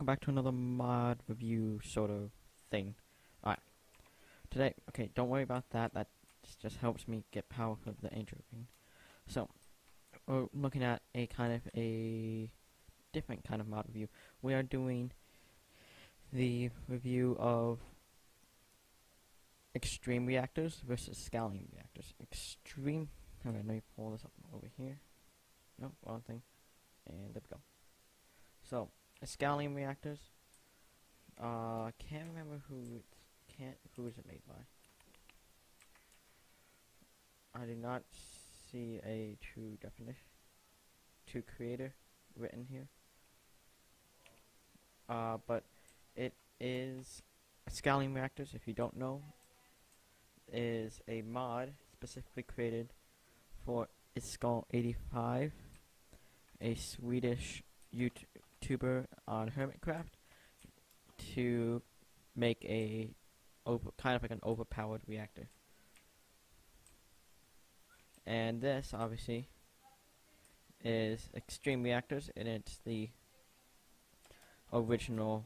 welcome back to another mod review sort of thing. Alright, today, okay, don't worry about that, that just helps me get power for the intro thing. So, we're looking at a kind of a different kind of mod review. We are doing the review of extreme reactors versus Scallium reactors. Extreme, okay, let me pull this up over here. No, wrong thing. And there we go. So, Iskallium reactors. Can't remember who is it made by. I do not see a true definition, true creator written here. But it is Scallium reactors. If you don't know, is a mod specifically created for Iskallium, a Swedish YouTuber on Hermitcraft, to make a kind of like an overpowered reactor. And this obviously is Extreme Reactors, and it's the original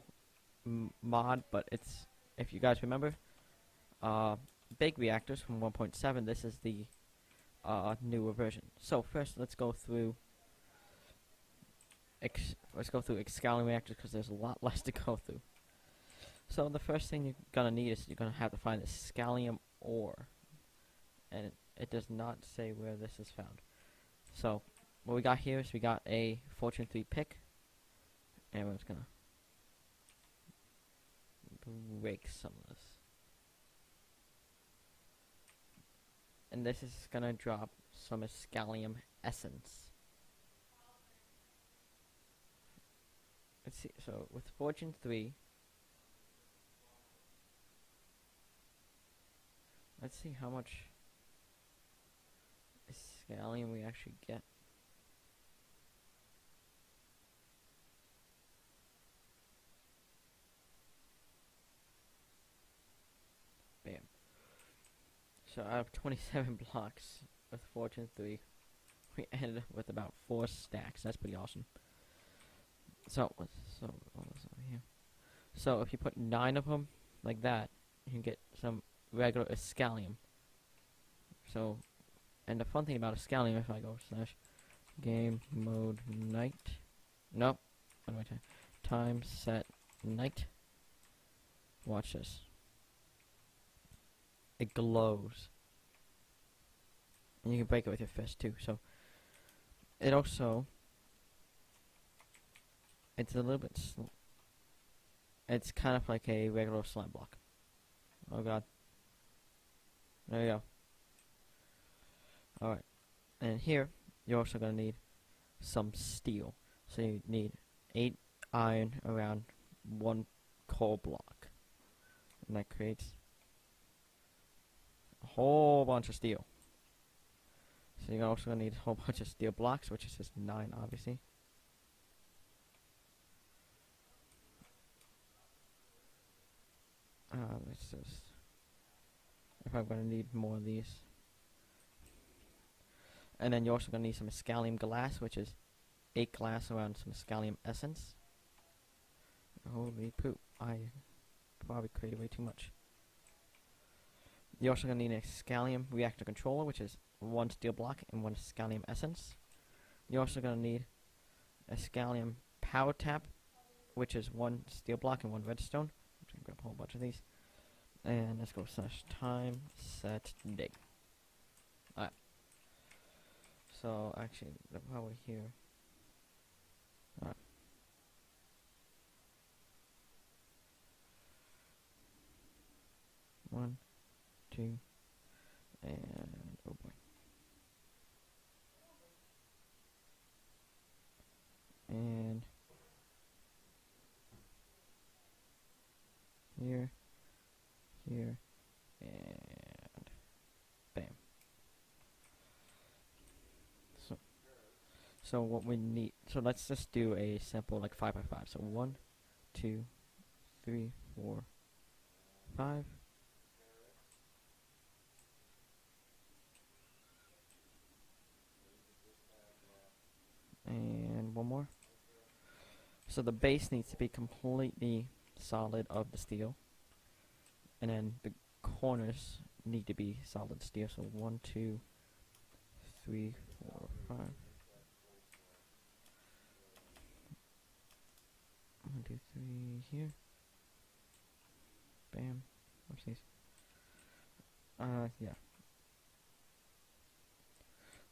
mod, but it's, if you guys remember, big reactors from 1.7. This is the newer version. So first, let's go through Scallium reactors, because there's a lot less to go through. So the first thing you're gonna need is you're gonna have to find the Scallium ore, and it does not say where this is found. So what we got here is we got a Fortune 3 pick, and we're just gonna break some of this, and this is gonna drop some Scallium essence. Let's see. So with Fortune 3, let's see how much Scallium we actually get. Bam. So out of 27 blocks with Fortune 3, we ended up with about 4 stacks. That's pretty awesome. So what was over here? So if you put 9 of them like that, you can get some regular Scallium. So, and the fun thing about Scallium, if I go / game mode night, nope, what do I time set night, watch this, it glows, and you can break it with your fist too. So it also, it's a little bit it's kind of like a regular slime block. Oh god. There you go. Alright. And here, you're also going to need some steel. So you need 8 iron around 1 coal block. And that creates a whole bunch of steel. So you're also going to need a whole bunch of steel blocks, which is just 9, obviously. Let's just, if I'm going to need more of these. And then you're also going to need some Scallium glass, which is 8 glass around some Scallium essence. Holy poop, I probably created way too much. You're also going to need a Scallium reactor controller, which is 1 steel block and 1 Scallium essence. You're also going to need a Scallium power tap, which is 1 steel block and 1 redstone. I'm going to grab a whole bunch of these. And let's go / time set dig. Alright. So actually, while we're here, alright. One, two, and oh boy. And here, and bam. So what we need, so let's just do a simple like 5 by 5. So 1, 2, 3, 4, 5. And one more. So the base needs to be completely solid of the steel, and then the corners need to be solid steel. So 1, 2, 3, 4, 5. 1, 2, 3 here. Bam. Oopsies. Yeah.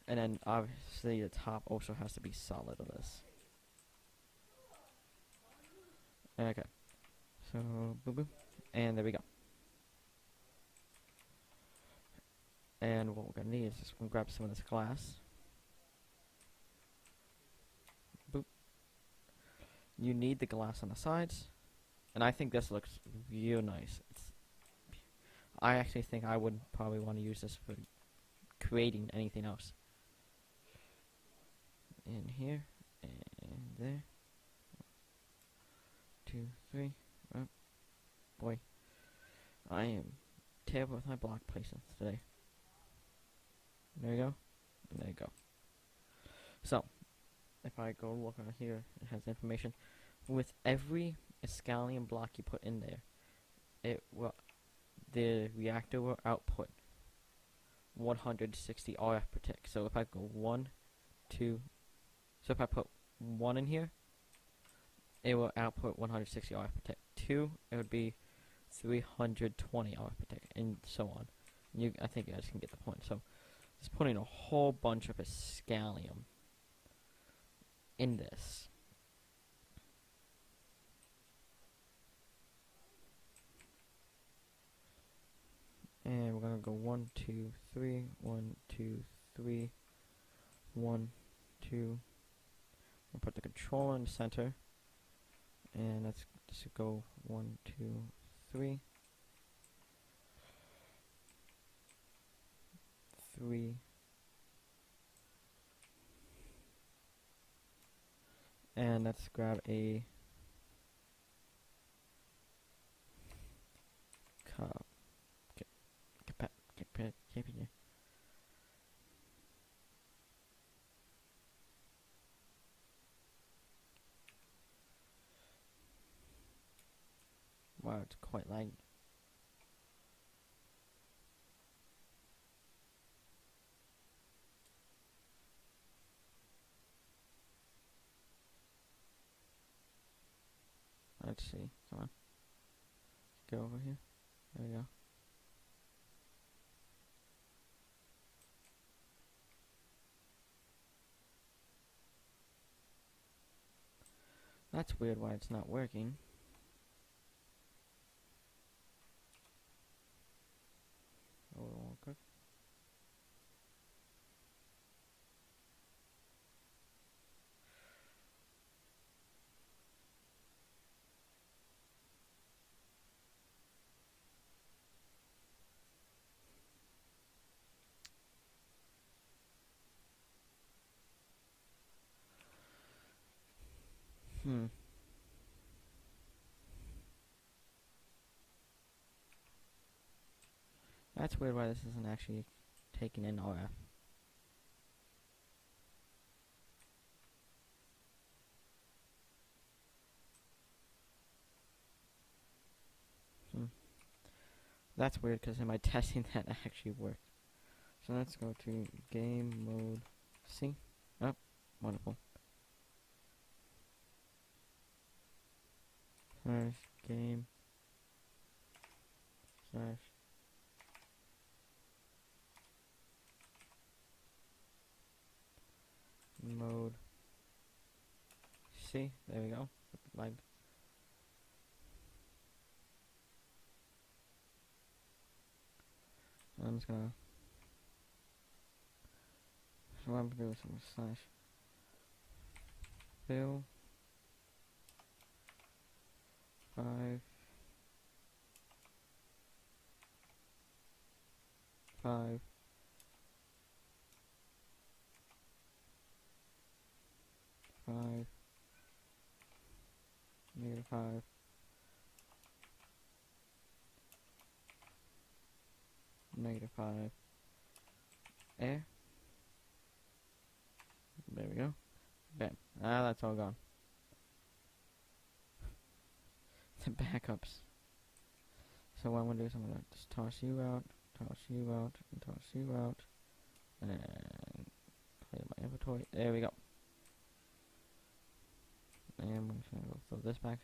And then obviously the top also has to be solid of this. Okay. So boom boom. And there we go. And what we're gonna need is just gonna grab some of this glass. Boop. You need the glass on the sides. And I think this looks real nice. I actually think I would probably want to use this for creating anything else. In here, and there. 2, 3. Oh, boy. I am terrible with my block placements today. There you go. And there you go. So, if I go look on here, it has information. With every Scallium block you put in there, the reactor will output 160 RF per tick. So if I go 1, 2, so if I put 1 in here, it will output 160 RF per tick. 2, it would be 320 RF per tick, and so on. I think you guys can get the point. So just putting a whole bunch of a Scallium in this. And we're gonna go 1, 2, 3, 1, 2, 3, 1, 2. We'll put the controller in the center, and let's just go 1, 2, 3, 3, and let's grab a cup. Wow, it's quite light. Let's see. Come on. Go over here. There we go. That's weird why it's not working. Oh, it won't cook. That's weird why this isn't actually taking in RF. That's weird because in my testing that actually worked. So let's go to game mode C. Oh, wonderful. / game / mode C. There we go. Like, I'm just gonna. So I'm gonna do some / fill 5 5 5 -5 -5 air. There we go. Bam. Ah, that's all gone. the backups. So what I'm gonna do is I'm gonna just toss you out, and toss you out, and clear my inventory. There we go. And I'm just gonna go throw this back.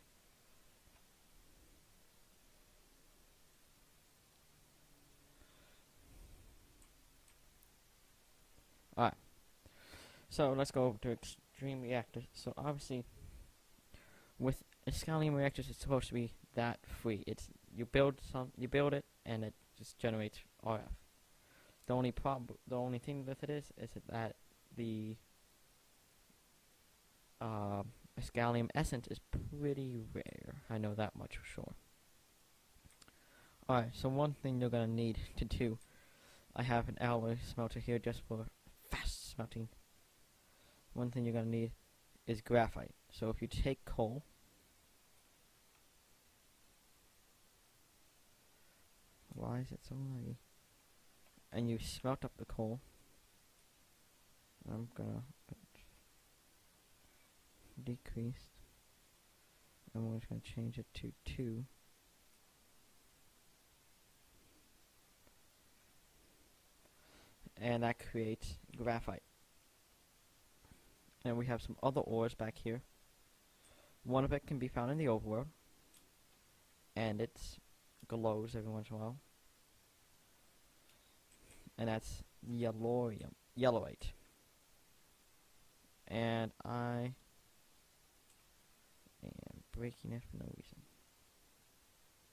Alright. So let's go over to extreme reactors. So obviously, with Iskallium reactors, it's supposed to be that free. It's you build it, and it just generates RF. The only thing with it is that the Scallium essence is pretty rare. I know that much for sure. Alright, so one thing you're gonna need to do, I have an alloy smelter here just for fast smelting. One thing you're gonna need is graphite. So if you take coal, why is it so laggy? And you smelt up the coal. I'm gonna decrease, and we're just gonna change it to 2. And that creates graphite. And we have some other ores back here. One of it can be found in the overworld, and it glows every once in a while. And that's yellowite. And I am breaking it for no reason.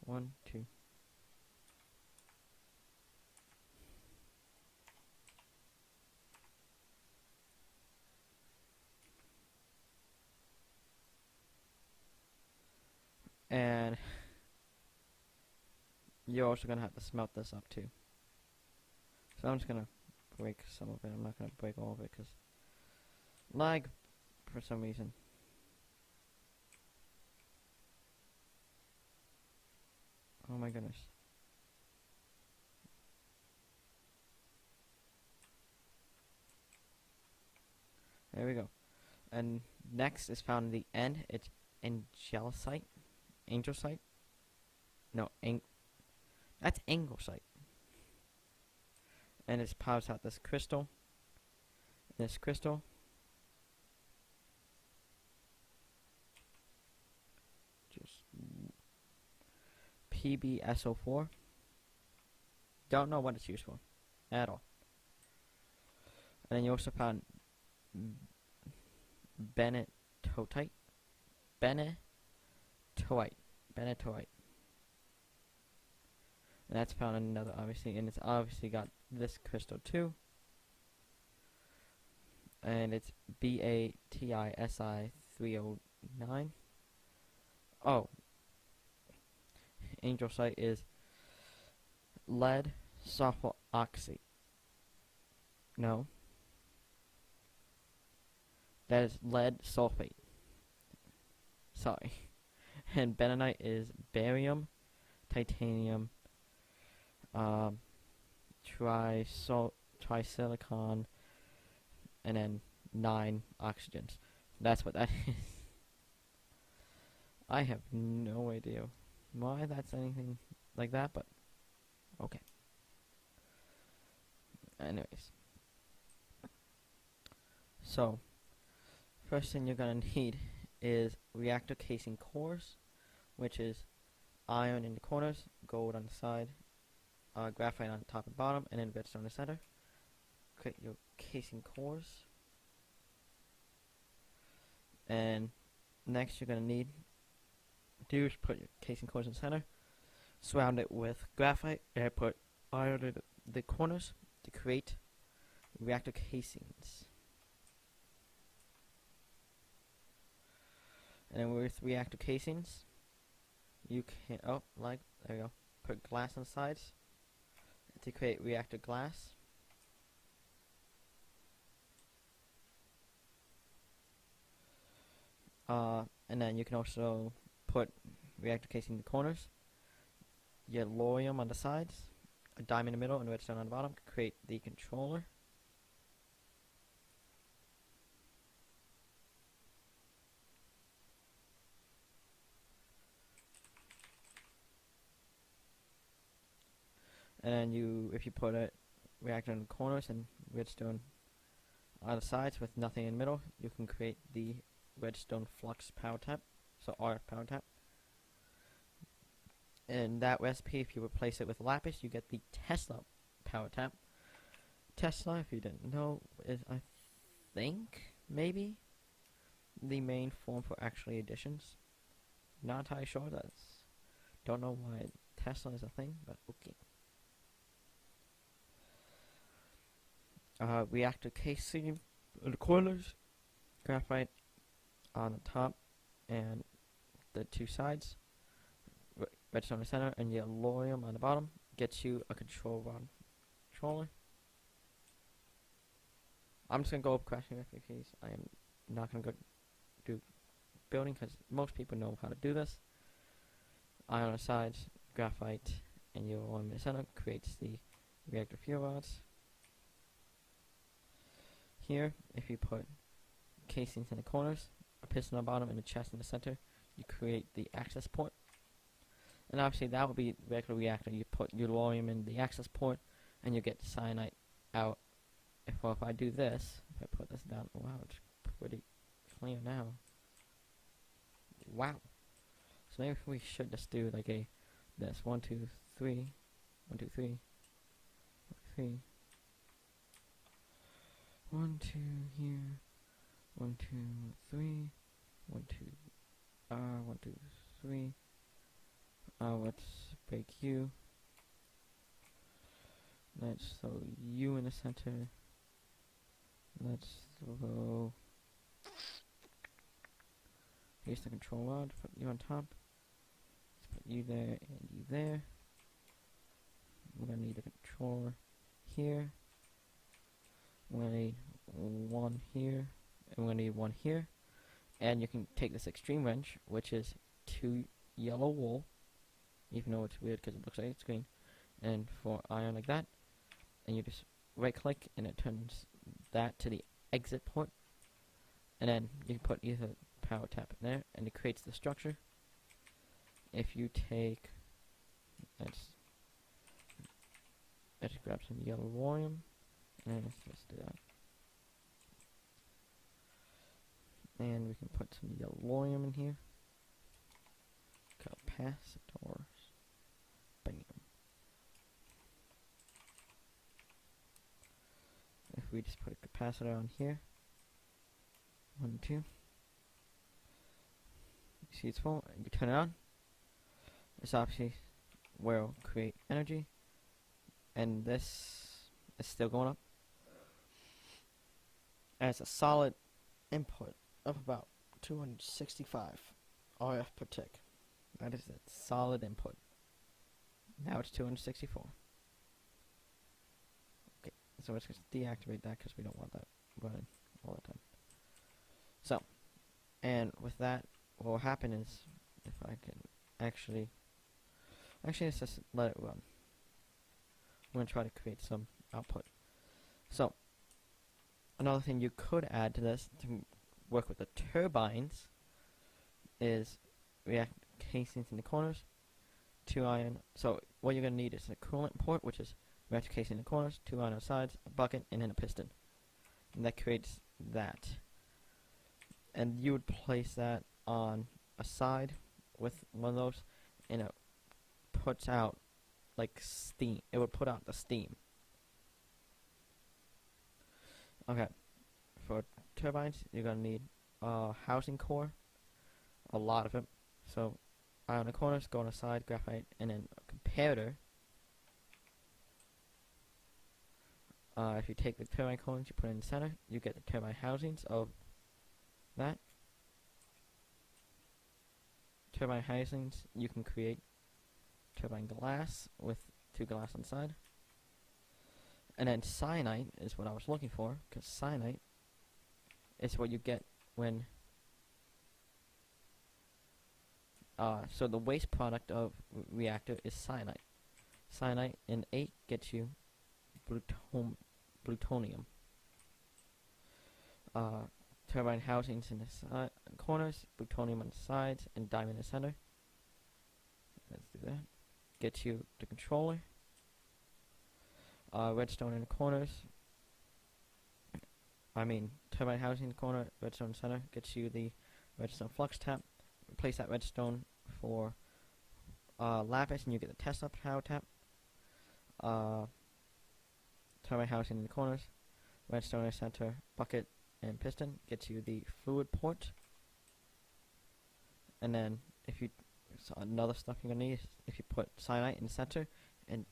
1, 2. And you're also gonna have to smelt this up too. So I'm just gonna break some of it. I'm not gonna break all of it because lag for some reason. Oh my goodness. There we go. And next is found in the end. It's angelcite. No, that's anglesite. And it powers out this crystal. This crystal just PbSO4. Don't know what it's used for at all. And then you also found Bennettoite. And that's found in another, obviously, and it's obviously got this crystal too. And it's BATISI 309. Oh, angelcite is lead sulfur oxide. No, that is lead sulfate. Sorry. And bentonite is barium, titanium, trisilicon, and then 9 oxygens. That's what that is. I have no idea why that's anything like that, but okay. Anyways. So, first thing you're gonna need is reactor casing cores, which is iron in the corners, gold on the side, graphite on the top and bottom, and then redstone in the center. Create your casing cores. And next you're going to need to is put your casing cores in the center, surround it with graphite, and put iron in the corners to create reactor casings. And then with reactor casings, you can, there you go, put glass on the sides to create reactor glass. And then you can also put reactor casing in the corners, yellowite on the sides, a diamond in the middle, and redstone on the bottom to create the controller. and then if you put a reactor in the corners and redstone on the sides with nothing in the middle, you can create the redstone flux power tap, so RF power tap. And that recipe, if you replace it with lapis, you get the Tesla power tap. Tesla, if you didn't know, is, I think, maybe the main form for actually additions. Not entirely sure. Don't know why Tesla is a thing, but okay. Reactor casing in the corners, graphite on the top and the two sides, redstone in the center, and yellorium on the bottom. Gets you a control rod controller. I'm just gonna go up crashing FAQs. I am not gonna go do building because most people know how to do this. Iron on the sides, graphite, and yellorium in the center creates the reactor fuel rods. Here, if you put casings in the corners, a piston on the bottom, and a chest in the center, you create the access port. And obviously that would be the regular reactor. You put yellorium in the access port, and you get cyanite out. If I do this, if I put this down, wow, it's pretty clear now. Wow. So maybe we should just do like this 1, 2, 3, 1, 2, 3, 3. 1, 2 here, 1, 2, 3, 1, 2, 1, 2, 3. Let's break you. Let's throw you in the center. Let's throw. Here's the control rod. Put you on top. Let's put you there and you there. We're gonna need a controller here. We're going to need one here, and we're going to need one here. And you can take this extreme wrench, which is 2 yellow wool, even though it's weird because it looks like it's green, and 4 iron like that. And you just right click, and it turns that to the exit port. And then you can put either power tap in there, and it creates the structure. If you take, let's grab some yellorium. And let's just do that. And we can put some yellorium in here. Capacitors. Bam. If we just put a capacitor on here. 1, 2. You see it's full, and you turn it on. This obviously will create energy. And this is still going up. As a solid input of about 265 RF per tick. That is a solid input. Now it's 264. Okay, so let's just deactivate that because we don't want that running all the time. So, and with that, what will happen is, if I can actually let's just let it run. I'm going to try to create some output. So, another thing you could add to this to work with the turbines is reactor casings in the corners, 2 iron. So what you're going to need is a coolant port, which is reactor casing in the corners, 2 iron on the sides, a bucket, and then a piston. And that creates that. And you would place that on a side with one of those, and it puts out like steam. It would put out the steam. Okay, for turbines, you're going to need a housing core, a lot of it. So, iron on the corners, go on the side, graphite, and then a comparator. If you take the turbine cones, you put it in the center, you get the turbine housings of that. Turbine housings, you can create turbine glass with 2 glass on the side. And then cyanite is what I was looking for, because cyanite is what you get when so the waste product of reactor is cyanite. Cyanite in 8 gets you plutonium. Turbine housings in the corners, plutonium on the sides, and diamond in the center. Let's do that. Gets you the controller. redstone in the corners. Turbine housing in the corner, redstone center, gets you the redstone flux tap. Replace that redstone for lapis and you get the Tesla power tap. Turbine housing in the corners, redstone in the center, bucket and piston gets you the fluid port. And then if you another stuff you're gonna need is if you put cyanite in the center and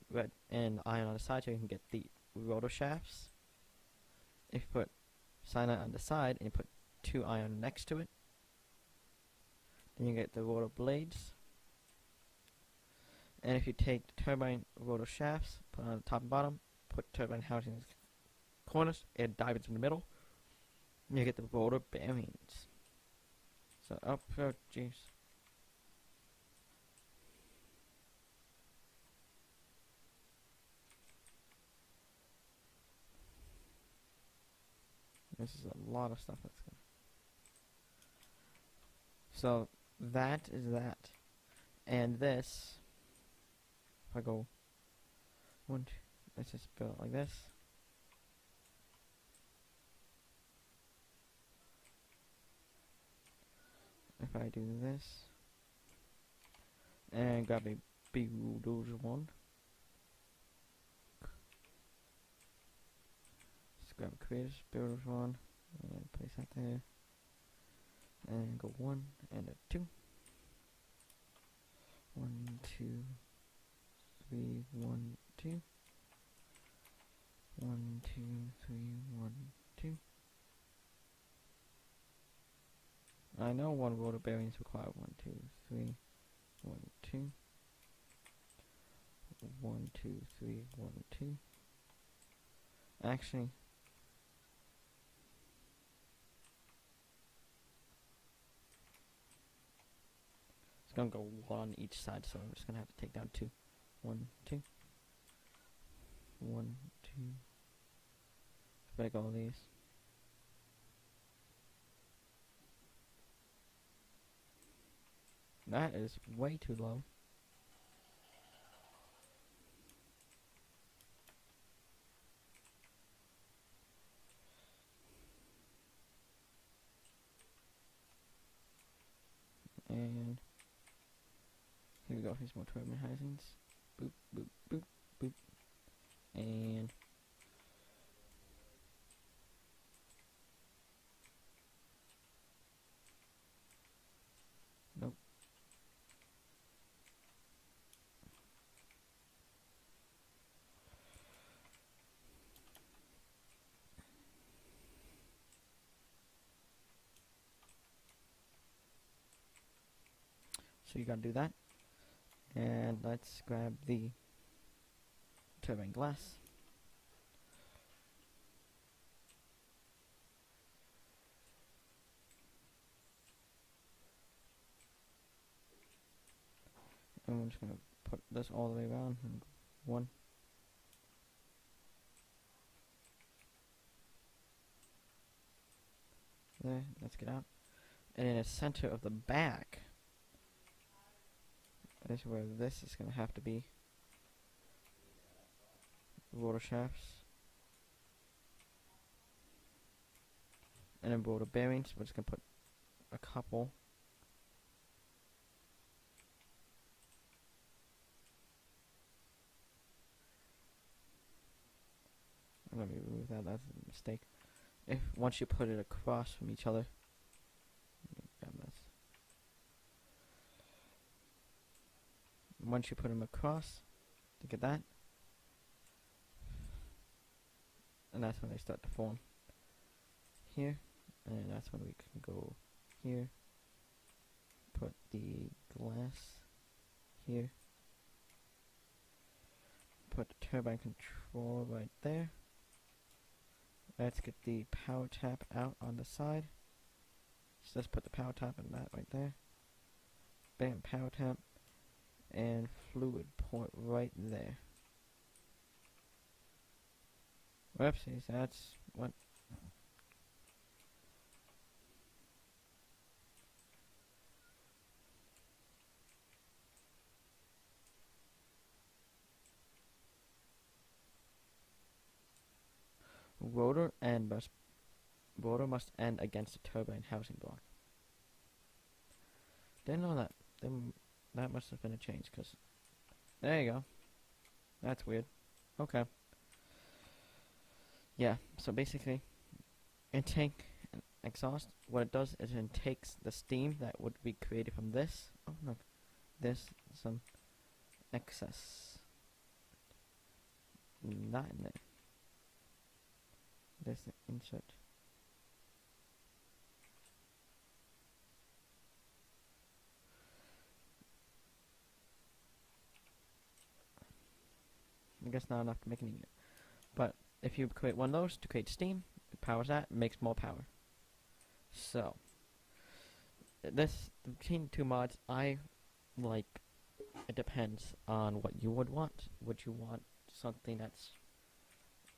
iron on the side, so you can get the rotor shafts. If you put cyanite on the side and you put 2 iron next to it, then you get the rotor blades. And if you take the turbine rotor shafts, put on the top and bottom, put turbine housing in the corners, and diamonds in the middle, you get the rotor bearings. So, oh jeez. This is a lot of stuff that's going. So that is that, and this. If I go let's just build it like this. If I do this and grab a bulldozer one. Grab a creators builders one and place that there, and go 1 and a 2. 1 2 3 1 2. 1 2 3 1 2. I know 1 rotor bearing is required. 1 2 3 1 2. 1 2 3 1 2. Actually, gonna go 1 on each side, so I'm just gonna have to take down 2. 1 2 1 2. Break all these. That is way too low. And here we go, here's more turbine housings. Boop, boop, boop, boop. And nope. So you gotta do that. And let's grab the turbine glass. And I'm just gonna put this all the way around. 1. There, let's get out. And in the center of the back, this is where this is gonna have to be. Rotor shafts. And then rotor bearings. We're just gonna put a couple. Let me remove that. That's a mistake. If once you put it across from each other, grab this. Once you put them across, look at that, and that's when they start to form. Here, and that's when we can go here. Put the glass here. Put the turbine controller right there. Let's get the power tap out on the side. So let's put the power tap in that right there. Bam, power tap. And fluid port right there. Whoopsies, that's what. Rotor must end against the turbine housing block. Didn't know that. That must have been a change, cause there you go. That's weird. Okay. Yeah. So basically, intake and exhaust. What it does is it takes the steam that would be created from this. Oh look, this some excess. Not in there. This insert. I guess not enough to make any unit. But if you create one of those to create steam, it powers that, it makes more power. So between the two mods, I like. It depends on what you would want. Would you want something that's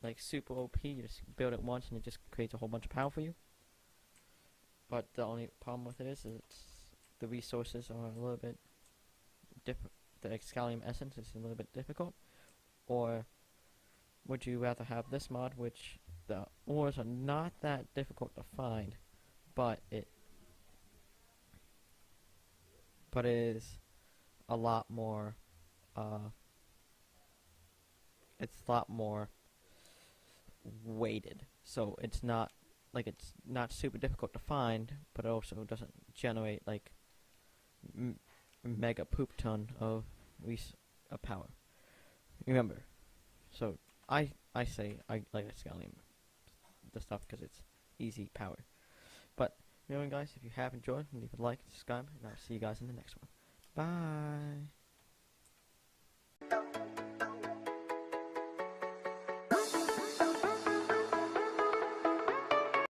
like super OP? You just build it once and it just creates a whole bunch of power for you. But the only problem with it is the resources are a little bit different. The Scallium essence is a little bit difficult. Or would you rather have this mod, which the ores are not that difficult to find, but it is a lot more it's a lot more weighted, so it's not super difficult to find, but it also doesn't generate like mega poop ton of power. Remember, so I say I like Scallium the stuff because it's easy power. But remember, guys, if you have enjoyed, leave a like, subscribe, and I'll see you guys in the next one. Bye.